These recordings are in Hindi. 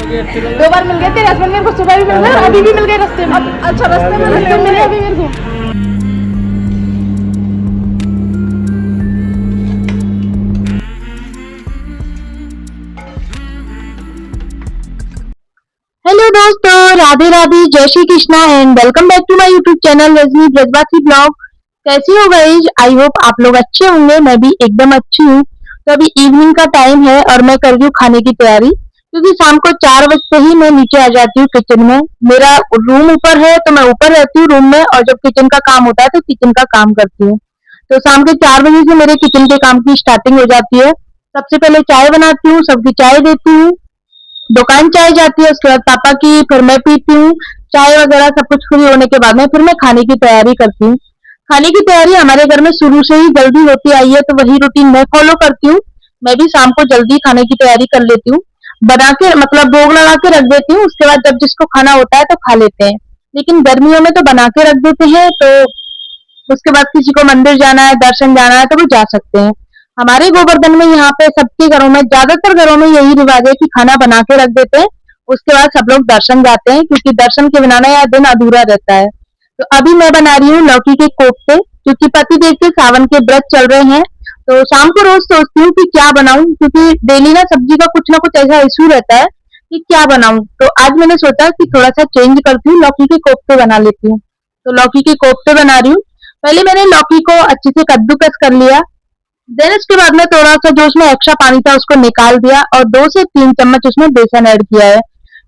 दो बार मिल गए तेरे हस्बैंड, मेरे को सुबह भी मिल गए, अभी भी मिल गए रास्ते में। अच्छा रास्ते में मिले अभी मेरे को। हेलो दोस्तों, राधे राधे, जय Shri Krishna and welcome back to my YouTube channel Rajni Brajwasi blog. कैसे हो गाइस? आई होप आप लोग अच्छे होंगे, मैं भी एकदम अच्छी हूँ। तो अभी इवनिंग का टाइम है और मैं कर रही हूँ खाने की तैयारी, क्योंकि शाम को 4 बजे से ही मैं नीचे आ जाती हूँ किचन में। मेरा रूम ऊपर है तो मैं ऊपर रहती हूँ रूम में, और जब किचन का काम होता है तो किचन का काम करती हूँ। तो शाम के 4 बजे से मेरे किचन के काम की स्टार्टिंग हो जाती है। सबसे पहले चाय बनाती हूँ, सबकी चाय देती हूँ, दुकान चाय जाती है, उसके बाद पापा की, फिर मैं पीती हूँ चाय वगैरह। सब कुछ फ्री होने के बाद में फिर मैं खाने की तैयारी करती हूँ। खाने की तैयारी हमारे घर में शुरू से ही जल्दी होती आई है, तो वही रूटीन मैं फॉलो करती हूँ। मैं भी शाम को जल्दी खाने की तैयारी कर लेती हूँ, बना के मतलब भोग लगा के रख देती हूँ। उसके बाद जब जिसको खाना होता है तो खा लेते हैं। लेकिन गर्मियों में तो बना के रख देते हैं, तो उसके बाद किसी को मंदिर जाना है, दर्शन जाना है, तो वो जा सकते हैं। हमारे गोवर्धन में यहाँ पे सबके घरों में, ज्यादातर घरों में यही रिवाज है कि खाना बना के रख देते हैं, उसके बाद सब लोग दर्शन जाते हैं, क्योंकि दर्शन के बिना ना यह दिन अधूरा रहता है। तो अभी मैं बना रही हूँ लौकी के कोफ्ते, क्योंकि पति देव के सावन के व्रत चल रहे हैं। तो शाम को रोज सोचती हूँ कि क्या बनाऊं, क्योंकि डेली ना सब्जी का कुछ ना कुछ ऐसा इशू रहता है कि क्या बनाऊं। तो आज मैंने सोचा कि थोड़ा सा चेंज करती हूँ, लौकी के कोफ्ते बना लेती हूँ। तो लौकी के कोफ्ते बना रही हूँ। पहले मैंने लौकी को अच्छे से कद्दूकस कर लिया। देन उसके बाद में थोड़ा सा जो उसमें एक्स्ट्रा पानी था उसको निकाल दिया, और 2 से 3 चम्मच उसमें बेसन ऐड किया है।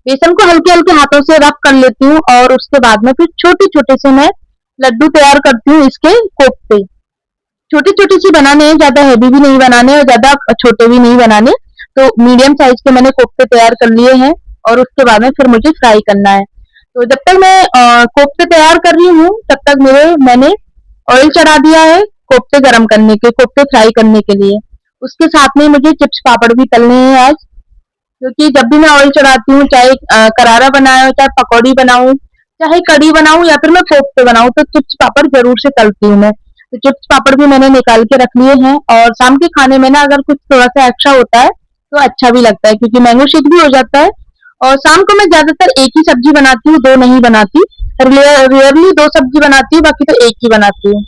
बेसन को हल्के हल्के हाथों से रब कर लेती हूँ, और उसके बाद में फिर छोटे छोटे से मैं लड्डू तैयार करती हूँ इसके कोफ्ते। छोटी छोटी सी बनाने हैं, ज्यादा हैवी भी नहीं बनाने और ज्यादा छोटे भी नहीं बनाने। तो मीडियम साइज के मैंने कोफ्ते तैयार कर लिए हैं, और उसके बाद में फिर मुझे फ्राई करना है। तो जब तक मैं कोफ्ते तैयार कर रही हूँ, तब तक मैंने ऑयल चढ़ा दिया है कोफ्ते गरम करने के, कोफ्ते फ्राई करने के लिए। उसके साथ में मुझे चिप्स पापड़ भी तलने हैं आज, क्योंकि जब भी मैं ऑयल चढ़ाती हूँ, चाहे करारा बनाऊं, चाहे पकौड़ी बनाऊं, चाहे कढ़ी बनाऊं, या फिर मैं कोफ्ते बनाऊं, तो चिप्स पापड़ जरूर से तलती हूँ मैं। तो चिप्स पापड़ भी मैंने निकाल के रख लिए हैं, और शाम के खाने में ना अगर कुछ थोड़ा सा एक्स्ट्रा होता है तो अच्छा भी लगता है, क्योंकि मैंगो शेक भी हो जाता है। और शाम को मैं ज्यादातर एक ही सब्जी बनाती हूँ, दो नहीं बनाती। रेयरली दो सब्जी बनाती हूँ, बाकी तो एक ही बनाती हूँ,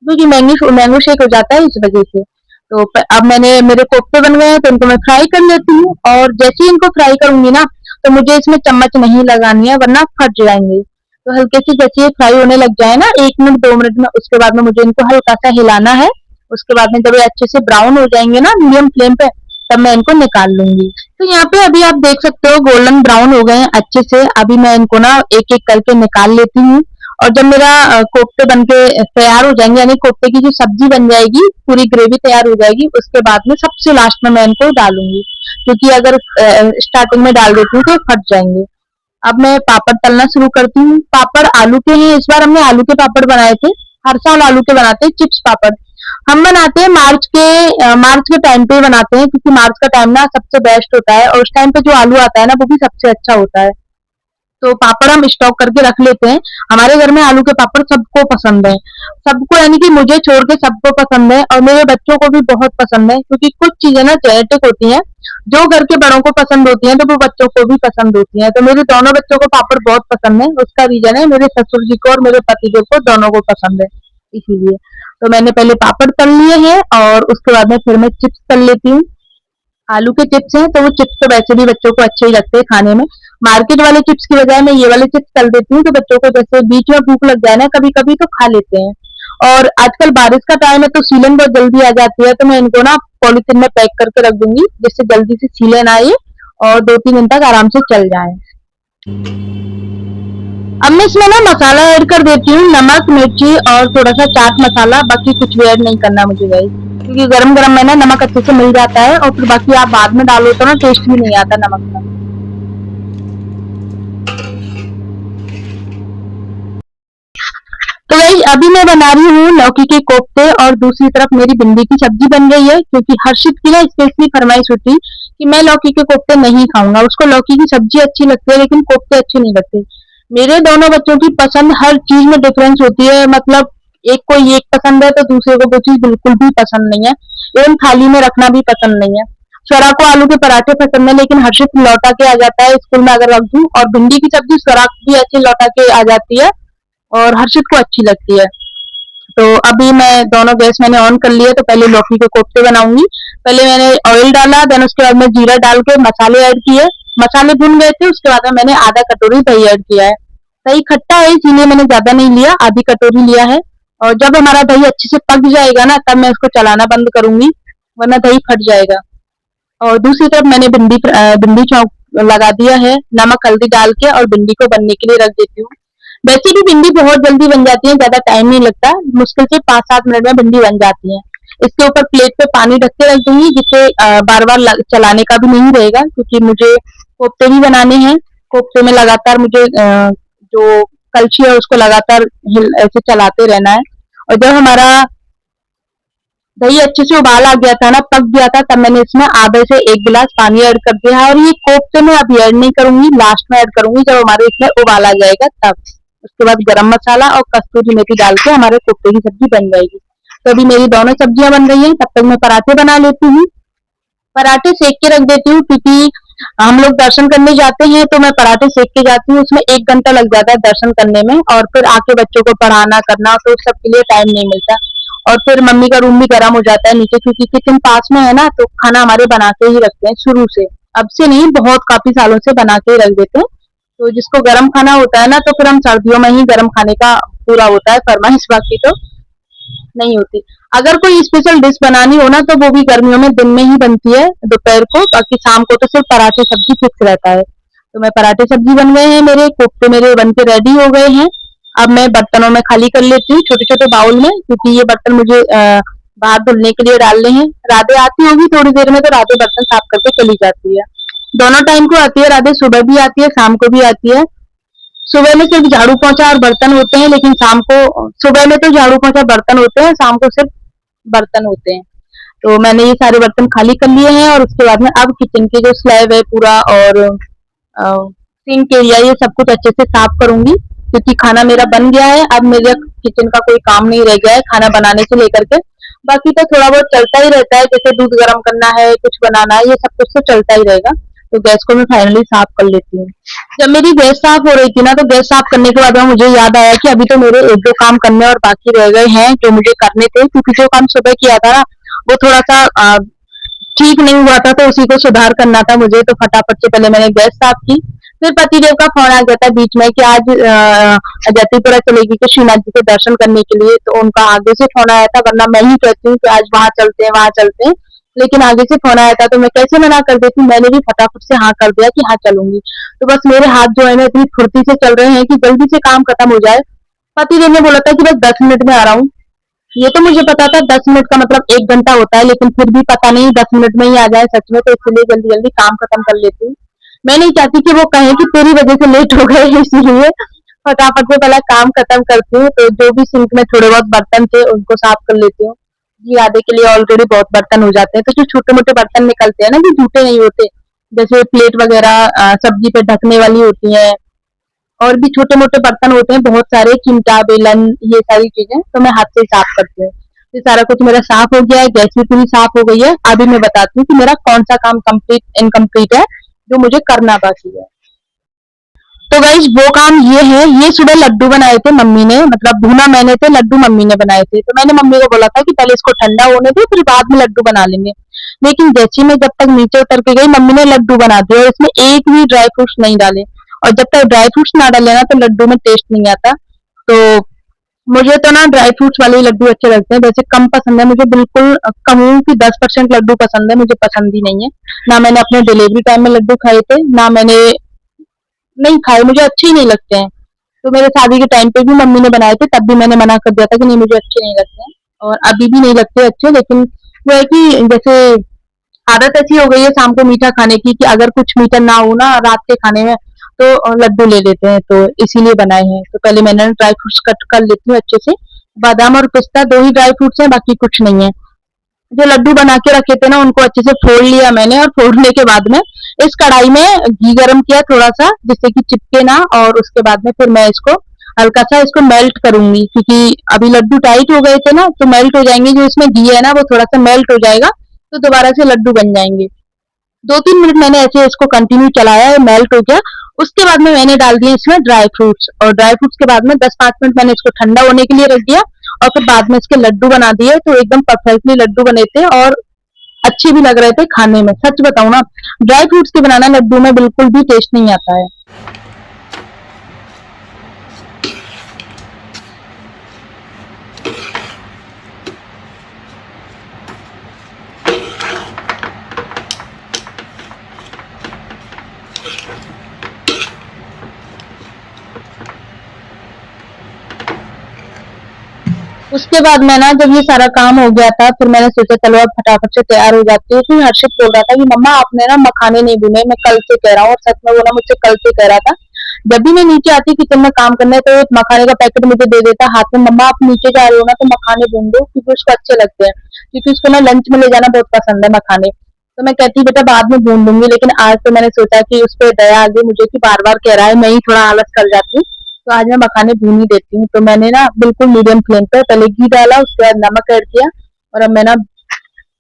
क्योंकि मैंगो मैंगो शेक हो जाता है इस वजह से। तो अब मेरे कोफ्ते बन गए हैं, तो इनको मैं फ्राई कर लेती हूँ। और जैसे ही इनको फ्राई करूंगी ना, तो मुझे इसमें चम्मच नहीं लगानी है, वरना फट जाएंगे। तो हल्के से जैसे ये फ्राई होने लग जाए ना, 1 मिनट 2 मिनट में, उसके बाद में मुझे इनको हल्का सा हिलाना है। उसके बाद में जब ये अच्छे से ब्राउन हो जाएंगे ना मीडियम फ्लेम पे, तब मैं इनको निकाल लूंगी। तो यहाँ पे अभी आप देख सकते हो गोल्डन ब्राउन हो गए हैं अच्छे से। अभी मैं इनको ना एक एक करके निकाल लेती हूँ। और जब मेरा कोफ्ते बनके तैयार हो जाएंगे, यानी कोफ्ते की जो सब्जी बन जाएगी, पूरी ग्रेवी तैयार हो जाएगी, उसके बाद में सबसे लास्ट में मैं इनको डालूंगी, क्योंकि अगर स्टार्टिंग में डाल देती हूँ तो फट जाएंगे। अब मैं पापड़ तलना शुरू करती हूँ। पापड़ आलू के हैं, इस बार हमने आलू के पापड़ बनाए थे। हर साल आलू के बनाते हैं चिप्स पापड़। हम बनाते हैं मार्च के टाइम पे बनाते हैं, क्योंकि मार्च का टाइम ना सबसे बेस्ट होता है, और उस टाइम पे जो आलू आता है ना वो भी सबसे अच्छा होता है। तो पापड़ हम स्टॉक करके रख लेते हैं। हमारे घर में आलू के पापड़ सबको पसंद है, सबको, यानी कि मुझे छोड़ के सबको पसंद है, और मेरे बच्चों को भी बहुत पसंद है, क्योंकि कुछ चीजें ना जेनेटिक होती हैं, जो घर के बड़ों को पसंद होती हैं तो वो बच्चों को भी पसंद होती हैं। तो मेरे दोनों बच्चों को पापड़ बहुत पसंद है। उसका रीजन है मेरे ससुर जी को और मेरे पतिदेव को, दोनों को पसंद है, इसीलिए। तो मैंने पहले पापड़ तल लिए हैं, और उसके बाद में फिर मैं चिप्स तल लेती हूँ। आलू के चिप्स हैं, तो वो चिप्स तो वैसे भी बच्चों को अच्छे ही लगते हैं खाने में। मार्केट वाले चिप्स की बजाय मैं ये वाले चिप्स तल देती हूँ, तो बच्चों को जैसे बीच में भूख लग जाए ना कभी कभी, तो खा लेते हैं। और आजकल बारिश का टाइम है, तो सीलन बहुत जल्दी आ जाती है, तो मैं इनको ना पॉलिथीन में पैक करके रख दूंगी, जिससे जल्दी से सीलन आए और 2-3 दिन तक आराम से चल जाए। अब मैं इसमें ना मसाला ऐड कर देती हूँ, नमक, मिर्ची और थोड़ा सा चाट मसाला। बाकी कुछ भी ऐड नहीं करना मुझे गाइस, क्योंकि गरम गरम में ना नमक अच्छे से मिल जाता है, और फिर बाकी आप बाद में डालो तो ना टेस्ट भी नहीं आता नमक का। तो गाइस अभी मैं बना रही हूँ लौकी के कोफ्ते, और दूसरी तरफ मेरी भिंडी की सब्जी बन रही है, क्योंकि हर्षित की ना स्पेशली फरमाइश होती कि मैं लौकी के कोफ्ते नहीं खाऊंगा। उसको लौकी की सब्जी अच्छी लगती है, लेकिन कोफ्ते अच्छे नहीं लगते। मेरे दोनों बच्चों की पसंद हर चीज में डिफरेंस होती है, मतलब एक को एक पसंद है तो दूसरे को वो चीज बिल्कुल भी पसंद नहीं है, इवन थाली में रखना भी पसंद नहीं है। स्वरा को आलू के पराठे पसंद है, लेकिन हर्षित लौटा के आ जाता है स्कूल में अगर रख दूं, और भिंडी की सब्जी स्वरा भी ऐसे लौटा के आ जाती है और हर्षित को अच्छी लगती है। तो अभी मैं दोनों गैस मैंने ऑन कर लिया, तो पहले लौकी के कोफ्ते बनाऊंगी। पहले मैंने ऑयल डाला, देन उसके बाद में जीरा डाल के मसाले ऐड किए, मसाले भुन गए थे, उसके बाद में मैंने आधा कटोरी दही ऐड किया है। दही खट्टा है इसीलिए मैंने ज्यादा नहीं लिया, आधी कटोरी लिया है। और जब हमारा दही अच्छे से पक जाएगा ना, तब मैं इसको चलाना बंद करूंगी, वरना दही फट जाएगा। और दूसरी तरफ मैंने भिंडी चौंक लगा दिया है, नमक हल्दी डाल के, और भिंडी को बनने के लिए रख देती हूँ। वैसे भी भिंडी बहुत जल्दी बन जाती है, ज्यादा टाइम नहीं लगता, मुश्किल से 5-7 मिनट में भिंडी बन जाती है। इसके ऊपर प्लेट पे पानी ढक के रख दूंगी, जिससे बार बार चलाने का भी नहीं रहेगा, क्योंकि मुझे कोफ्ते भी बनाने हैं। कोफ्ते में लगातार मुझे जो कलछी है उसको लगातार ऐसे चलाते रहना है। और जब हमारा दही अच्छे से उबाल आ गया था ना, पक गया था, तब मैंने इसमें आधे से 1 गिलास पानी ऐड कर दिया है। और ये कोफ्ते में अभी ऐड नहीं करूंगी, लास्ट में ऐड करूंगी जब हमारे इसमें उबाल आ जाएगा तब। उसके बाद गरम मसाला और कस्तूरी मेथी डाल के हमारे कोफ्ते की सब्जी बन जाएगी। तो अभी मेरी दोनों सब्जियां बन रही हैं, तब तक मैं पराठे बना लेती हूँ। पराठे सेक के रख देती हूँ, क्योंकि हम लोग दर्शन करने जाते हैं तो मैं पराठे सेक के जाती हूँ, उसमें 1 घंटा लग जाता है दर्शन करने में, और फिर आके बच्चों को पढ़ाना करना, तो उस सब के लिए टाइम नहीं मिलता। और फिर मम्मी का रूम भी गर्म हो जाता है नीचे, क्योंकि किचन पास में है ना, तो खाना हमारे बना के ही रखते हैं शुरू से, अब से नहीं, बहुत काफी सालों से बना के ही रख देते हैं। तो जिसको गर्म खाना होता है ना, तो फिर हम सर्दियों में ही गर्म खाने का पूरा होता है फरमाइश, बाकी तो नहीं होती। अगर कोई स्पेशल डिश बनानी हो ना, तो वो भी गर्मियों में दिन में ही बनती है दोपहर को, बाकी शाम को तो सिर्फ पराठे सब्जी फिक्स रहता है। तो मैं पराठे सब्जी बन गए हैं, मेरे कोफ्ते मेरे बन के रेडी हो गए हैं। अब मैं बर्तनों में खाली कर लेती हूँ, छोटे छोटे बाउल में, क्योंकि ये बर्तन मुझे बाहर धुलने के लिए डालने हैं। राधे आती होगी थोड़ी देर में, तो राधे बर्तन साफ करके चली जाती है। दोनों टाइम को आती है राधे, सुबह भी आती है, शाम को भी आती है। सुबह में सिर्फ झाड़ू पोछा और बर्तन होते हैं, लेकिन शाम को, सुबह में तो झाड़ू पोछा बर्तन होते हैं, शाम को सिर्फ बर्तन होते हैं। तो मैंने ये सारे बर्तन खाली कर लिए हैं, और उसके बाद में अब किचन के जो स्लैब है पूरा, और सिंक एरिया, ये सब कुछ अच्छे से साफ करूंगी, क्योंकि खाना मेरा बन गया है। अब मेरे किचन का कोई काम नहीं रह गया है खाना बनाने से लेकर के। बाकी तो थोड़ा बहुत चलता ही रहता है, जैसे दूध गर्म करना है, कुछ बनाना है, ये सब कुछ तो चलता ही रहेगा। तो गैस को मैं फाइनली साफ कर लेती हूँ। जब मेरी गैस साफ हो रही थी ना, तो गैस साफ करने के बाद में मुझे याद आया कि अभी तो मेरे 1-2 काम करने और बाकी रह गए हैं, जो मुझे करने थे, क्योंकि जो काम सुबह किया था ना, वो थोड़ा सा ठीक नहीं हुआ था, तो उसी को सुधार करना था मुझे। तो फटाफट से पहले मैंने गैस साफ की। फिर पतिदेव का फोन आ गया था बीच में कि आज जतिपुरा चलेगी कि श्रीनाथ जी के दर्शन करने के लिए, तो उनका आगे से फोन आया था, वरना मैं ही कहती हूँ कि आज वहां चलते हैं, वहां चलते हैं, लेकिन आगे से फोन आया था, तो मैं कैसे मना कर देती। मैंने भी फटाफट से हाँ कर दिया कि हाँ चलूंगी। तो बस मेरे हाथ जो है ना, इतनी फुर्ती से चल रहे हैं कि जल्दी से काम खत्म हो जाए। पतिदेव ने बोला था कि बस 10 मिनट में आ रहा हूँ। ये तो मुझे पता था 10 मिनट का मतलब 1 घंटा होता है, लेकिन फिर भी पता नहीं 10 मिनट में ही आ जाए सच में, तो इसलिए जल्दी जल्दी काम खत्म कर लेती हूँ। मैं नहीं चाहती कि वो कहें कि तेरी वजह से लेट हो गए, इसीलिए फटाफट से पहले काम खत्म करती हूँ। तो जो भी सिंक में थोड़े बहुत बर्तन थे, उनको साफ कर लेती हूँ। जी, आधे के लिए ऑलरेडी बहुत बर्तन हो जाते हैं, तो जो छोटे मोटे बर्तन निकलते हैं ना, जो जूठे नहीं होते, जैसे प्लेट वगैरह सब्जी पे ढकने वाली होती है, और भी छोटे मोटे बर्तन होते हैं बहुत सारे, चिमटा बेलन, ये सारी चीजें तो मैं हाथ से ही साफ करती हूँ। ये सारा कुछ मेरा साफ हो गया है, गैस भी पूरी साफ हो गई है। अभी मैं बताती हूँ कि मेरा कौन सा काम कंप्लीट इनकम्प्लीट है, जो मुझे करना बाकी है। तो गाइस वो काम ये है, ये सुबह लड्डू बनाए थे मम्मी ने, मतलब भुना मैंने थे, लड्डू मम्मी ने बनाए थे। तो मैंने मम्मी को बोला था कि पहले इसको ठंडा होने दे, फिर बाद में लड्डू बना लेंगे। लेकिन जैसे ही मैं जब तक नीचे उतर के गई, मम्मी ने लड्डू बना दिए, और इसमें एक भी ड्राई फ्रूट्स नहीं डाले। और जब तक ड्राई फ्रूट्स ना डाले ना, तो लड्डू में टेस्ट नहीं आता। तो मुझे तो ना ड्राई फ्रूट्स वाले ही लड्डू अच्छे लगते हैं, वैसे कम पसंद है मुझे, बिल्कुल कहूँ कि 10% लड्डू पसंद है, मुझे पसंद ही नहीं है। ना मैंने अपने डिलीवरी टाइम में लड्डू खाए थे, ना मैंने नहीं खाए, मुझे अच्छे ही नहीं लगते हैं। तो मेरे शादी के टाइम पे भी मम्मी ने बनाए थे, तब भी मैंने मना कर दिया था कि नहीं मुझे अच्छे नहीं लगते हैं, और अभी भी नहीं लगते अच्छे। लेकिन वो है कि जैसे आदत ऐसी हो गई है शाम को मीठा खाने की, कि अगर कुछ मीठा ना हो ना रात के खाने में, तो लड्डू ले लेते हैं, तो इसीलिए बनाए हैं। तो पहले मैंने ड्राई फ्रूट्स कट कर लेती हूँ अच्छे से, बादाम और पिस्ता 2 ही ड्राई फ्रूट्स हैं, बाकी कुछ नहीं है। जो लड्डू बना के रखे थे ना, उनको अच्छे से फोड़ लिया मैंने, और फोड़ने के बाद में इस कढ़ाई में घी गरम किया थोड़ा सा, जिससे कि चिपके ना, और उसके बाद में फिर मैं इसको हल्का सा इसको मेल्ट करूंगी, क्योंकि अभी लड्डू टाइट हो गए थे ना, तो मेल्ट हो जाएंगे। जो इसमें घी है ना, वो थोड़ा सा मेल्ट हो जाएगा, तो दोबारा से लड्डू बन जाएंगे। 2-3 मिनट मैंने ऐसे इसको कंटिन्यू चलाया, मेल्ट हो गया। उसके बाद में मैंने डाल दिए इसमें ड्राई फ्रूट्स, और ड्राई फ्रूट्स के बाद में 10-5 मिनट मैंने इसको ठंडा होने के लिए रख दिया, और फिर बाद में इसके लड्डू बना दिए। तो एकदम परफेक्टली लड्डू बने थे और अच्छे भी लग रहे थे खाने में। सच बताऊं ना, ड्राई फ्रूट्स के बनाना लड्डू में बिल्कुल भी टेस्ट नहीं आता है। उसके बाद मैं ना, जब ये सारा काम हो गया था, फिर मैंने सोचा चलो अब फटाफट से तैयार हो जाती हूँ। फिर हर्षित बोल रहा था कि मम्मा आपने ना मखाने नहीं भुने, मैं कल से कह रहा हूँ। और सच में वो ना मुझसे कल से कह रहा था। जब भी मैं नीचे आती किचन में काम करने, तो एक मखाने का पैकेट मुझे दे देता हाथ में, मम्मा आप नीचे जा रहे हो ना तो मखाने भून दो, क्योंकि उसको अच्छे लगते हैं। क्योंकि उसको ना लंच में ले जाना बहुत पसंद है मखाने। तो मैं कहती बेटा बाद में भून दूंगी, लेकिन आज तो मैंने सोचा कि उस पर दया आ गई मुझे कि बार बार कह रहा है, मैं ही थोड़ा आलस कर जाती हूँ। तो आज मैं मखाने भून ही देती हूँ। तो मैंने ना बिल्कुल मीडियम फ्लेम पे पहले घी डाला, उसके बाद नमक ऐड किया, और अब मैं ना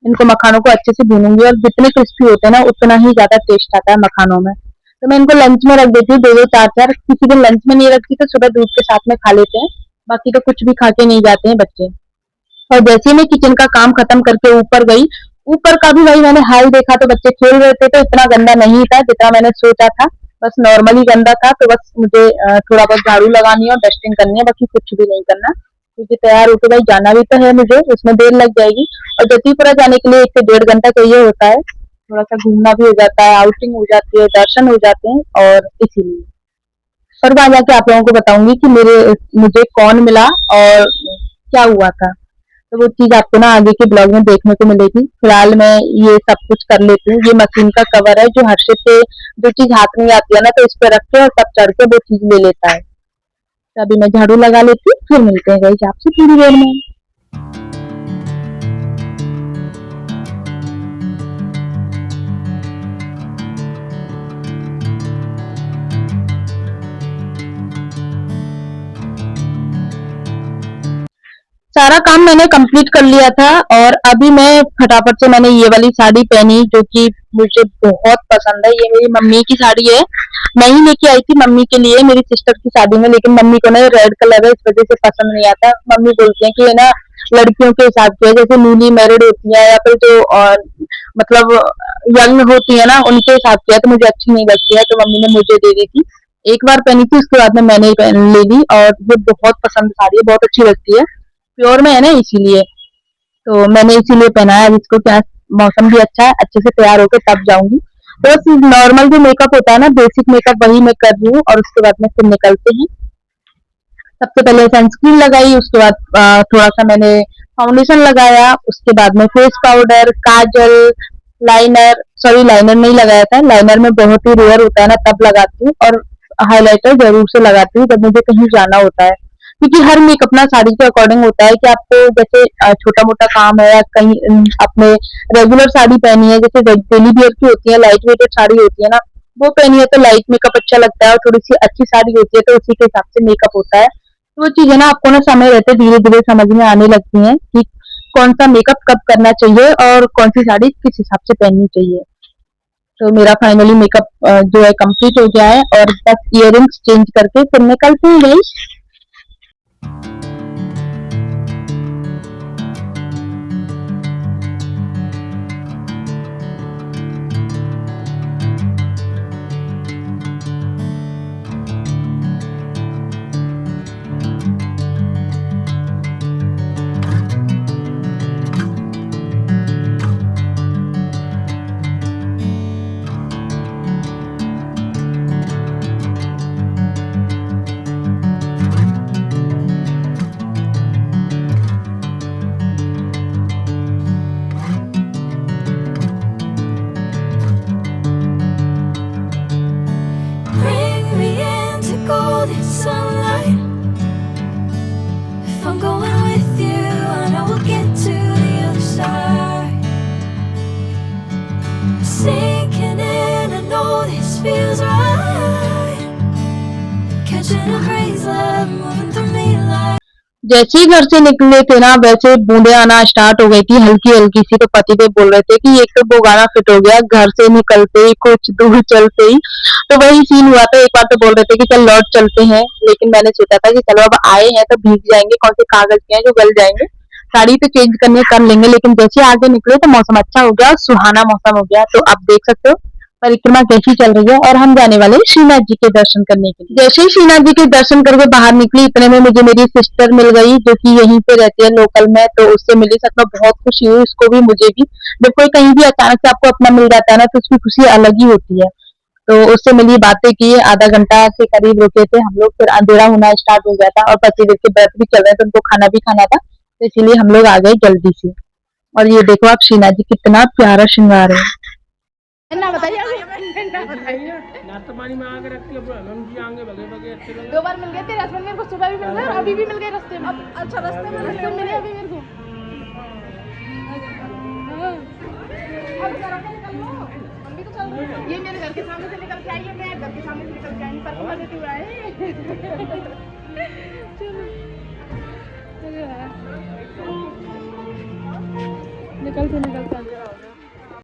इनको मखानों को अच्छे से भूनूंगी। और जितने क्रिस्पी होते हैं ना, उतना ही ज्यादा टेस्ट आता है मखानों में। तो मैं इनको लंच में रख देती हूँ, 2-2 4-4। किसी दिन लंच में नहीं रखती तो सुबह दूध के साथ में खा लेते हैं। बाकी तो कुछ भी खा के नहीं जाते हैं बच्चे। और जैसे ही मैं किचन का काम खत्म करके ऊपर गई, ऊपर का भी वही मैंने हाल देखा, तो बच्चे खेल रहे थे। तो इतना गंदा नहीं था जितना मैंने सोचा था, बस नॉर्मली गंदा था। तो बस मुझे थोड़ा बहुत झाड़ू लगानी है और डस्टिंग करनी है, बाकी कुछ भी नहीं करना। क्योंकि तैयार होके भाई जाना भी तो है मुझे, उसमें देर लग जाएगी। और जतीपुरा जाने के लिए 1 से 1.5 घंटा चाहिए होता है। थोड़ा सा घूमना भी हो जाता है, आउटिंग हो जाती है, दर्शन हो जाते हैं, और इसीलिए। और वहां जाके आप लोगों को बताऊंगी कि मुझे कौन मिला और क्या हुआ था। तो वो चीज आपको ना आगे के ब्लॉग में देखने को मिलेगी। फिलहाल मैं ये सब कुछ कर लेती हूँ। ये मशीन का कवर है जो हर्षित से जो चीज हाथ नहीं आती है ना, तो इस पे रख के और तब चढ़ के वो चीज ले लेता है। तो अभी मैं झाड़ू लगा लेती हूँ, फिर मिलते हैं गाइस आपसे थोड़ी देर में। सारा काम मैंने कंप्लीट कर लिया था, और अभी मैं फटाफट से मैंने ये वाली साड़ी पहनी, जो कि मुझे बहुत पसंद है। ये मेरी मम्मी की साड़ी है, मैं ही लेके आई थी मम्मी के लिए मेरी सिस्टर की शादी में। लेकिन मम्मी को ना रेड कलर है, इस वजह से पसंद नहीं आता। मम्मी बोलती है कि ये ना लड़कियों के हिसाब से है, जैसे न्यूली मैरिड होती है या फिर जो मतलब यंग होती है ना, उनके हिसाब से है। तो मुझे अच्छी नहीं लगती है, तो मम्मी ने मुझे दे दी थी। एक बार पहनी थी, उसके बाद में मैंने ही पहन ले ली, और ये बहुत पसंद साड़ी है, बहुत अच्छी लगती है। प्योर में है ना, इसीलिए। तो मैंने इसीलिए पहना है। अब इसको क्या, मौसम भी अच्छा है, अच्छे से तैयार होकर तब जाऊंगी। तो बस नॉर्मल जो मेकअप होता है ना, बेसिक मेकअप, वही मैं कर रही हूँ। और उसके बाद में फिर निकलते हैं। सबसे पहले सनस्क्रीन लगाई, उसके बाद थोड़ा सा मैंने फाउंडेशन लगाया, उसके बाद में फेस पाउडर, काजल, लाइनर, सॉरी लाइनर नहीं लगाया था। लाइनर में बहुत ही रेयर होता है ना, तब लगाती हूँ। और हाइलाइटर जरूर से लगाती हूँ जब मुझे कहीं जाना होता है। क्योंकि हर मेकअप ना साड़ी के अकॉर्डिंग होता है, कि आपको जैसे छोटा मोटा काम है, या कहीं अपने रेगुलर साड़ी पहनी है, जैसे डेली वियर की होती है, लाइट वेटेड साड़ी होती है ना, वो पहनी है तो लाइट मेकअप अच्छा लगता है। और थोड़ी सी अच्छी साड़ी होती है तो उसी के हिसाब से मेकअप होता है। तो वो चीजें ना आपको ना समय रहते धीरे धीरे समझ में आने लगती हैं, कि कौन सा मेकअप कब करना चाहिए और कौन सी साड़ी किस हिसाब से पहननी चाहिए। तो मेरा फाइनली मेकअप जो है कंप्लीट हो गया है, और बस इयररिंग्स चेंज करके फिर निकलते हैं गाइस। जैसे ही घर से निकले थे ना वैसे बूंदे आना स्टार्ट हो गई थी हल्की हल्की सी। तो पतिदेव बोल रहे थे कि एक तो वो गाना फिट हो गया घर से निकलते ही कुछ दूर चलते ही। तो वही सीन हुआ था। एक बार तो बोल रहे थे कि चल लौट चलते हैं, लेकिन मैंने सोचा था कि चलो अब आए हैं तो भीग जाएंगे, कौन से कागज के हैं जो गल जाएंगे, साड़ी तो चेंज करने कर लेंगे। लेकिन जैसे आगे निकले तो मौसम अच्छा हो गया, सुहाना मौसम हो गया। तो आप देख सकते हो परिक्रमा कैसी चल रही है। और हम जाने वाले हैं श्रीनाथ जी के दर्शन करने के लिए। जैसे ही श्रीनाथ जी के दर्शन करके बाहर निकली इतने में मुझे मेरी सिस्टर मिल गई जो कि यहीं पे रहती है लोकल में। तो उससे मिली, सच में बहुत खुशी हुई, उसको भी मुझे भी। जब कोई कहीं भी अचानक से आपको अपना मिल जाता है ना तो उसकी खुशी अलग ही होती है। तो उससे मिली, बातें की, आधा घंटा के करीब रुके थे हम लोग। फिर अंधेरा होना स्टार्ट हो गया था और पतिदेव के व्रत भी चल रहे थे, उनको खाना भी खाना था, तो इसीलिए हम लोग आ गए जल्दी से। और ये देखो आप श्रीनाथ जी कितना प्यारा श्रृंगार है। ना बताइए अभी, ना बताइए। नाश्ता पानी में आके रखती है, हम जी आगे भगे भगे अच्छे लगे। 2 बार मिल गए तेरे हस्बैंड, मेरे को सुबह भी मिल गए और अभी भी मिल गए रास्ते में। अच्छा रास्ते में मिले अभी मेरे को। हाँ। अब जरा के निकल लो, हम भी तो चल रहे हैं। ये मेरे घर के सामने से निकल के आई है, मैं घर के सामने से निकल के आई, पर तुम्हारे नेगेटिव आए। चलो निकलते निकलते